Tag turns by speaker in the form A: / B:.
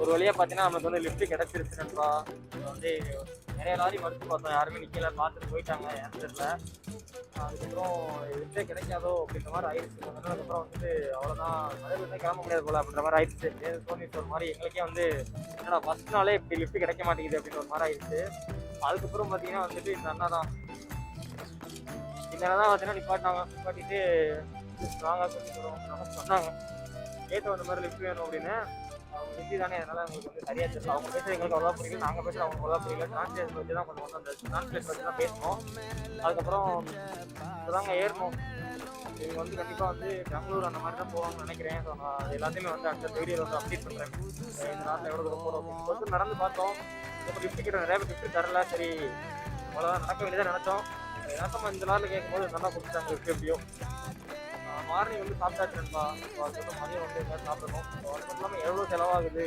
A: ஒரு வழியா பார்த்தீங்கன்னா நமக்கு வந்து லிஃப்ட் கிடைச்சிருச்சு நண்பா. வந்து நிறைய லாரி மறுத்து பார்த்தோம், யாருமே நிக்கல, பார்த்துட்டு போயிட்டாங்க ஏன்னு தெரியல. அதுக்கப்புறம் லிஃப்டே கிடைக்காதோ அப்படின்ற மாதிரி ஆயிடுச்சு. கொஞ்ச நாள் அதுக்கப்புறம் வந்துட்டு அவ்வளோதான், மதுரையிலேருந்து கிளம்ப முடியாது போல அப்படின்ற மாதிரி ஆயிடுச்சு. தோணிட்டு ஒரு மாதிரி எங்களுக்கே வந்து என்னடா ஃபர்ஸ்ட் நாளே இப்படி லிஃப்ட் கிடைக்க மாட்டேங்குது அப்படின்ற ஒரு மாதிரி ஆயிடுச்சு. அதுக்கப்புறம் பார்த்தீங்கன்னா வந்துட்டு இந்த அண்ணா தான் பார்த்தீங்கன்னா நிப்பாட்டிட்டு ஸ்ட்ராங்காக சொல்லி நமக்கு சொன்னாங்க கேட்டு வந்த மாதிரி லிஃப்ட் வேணும் அப்படின்னு. அவங்க ஹிந்தி தானே, அதனால உங்களுக்கு வந்து சரியா தெரியல. அவங்க பேசுறது எங்களுக்கு அவ்வளோ புரியல, நாங்கள் பேசுறது அவங்களுக்கு அவ்வளோ புரியல. டிரான்ஸ்லேஷன் வச்சு தான் கொஞ்சம் அந்த டிரான்ஸ்லேட் வச்சு தான் பேசணும். அதுக்கப்புறம் இப்போதாங்க ஏறணும். இவங்க வந்து கண்டிப்பாக வந்து பெங்களூர் அந்த மாதிரி தான் போவாங்கன்னு நினைக்கிறேன். ஸோ நான் அது எல்லாத்தையுமே வந்து அடுத்த வீடியோவில் வந்து அப்டேட் பண்ணுறேன். இந்த நாட்டில் எவ்வளோ தூரம் போகிறோம் அப்படின்னு சொல்லிட்டு நடந்து பார்த்தோம். இப்போ லிஃப்ட் கிட்ட நிறைய பேர் லிஃப்ட் தரல. சரி அவ்வளோதான், நடக்க வேண்டியதாக நினச்சோம். நம்ம இந்த நாளில் கேட்கும்போது நல்லா கொடுத்தாங்க லிஃப்ட் எப்படியோ. மார்னிங் வந்து சாப்பிட்டாச்சு நண்பா. அதுக்கப்புறம் மதியம் வந்து எங்கேயாவது சாப்பிடணும். அது மட்டும் இல்லாமல் எவ்வளோ செலவாகுது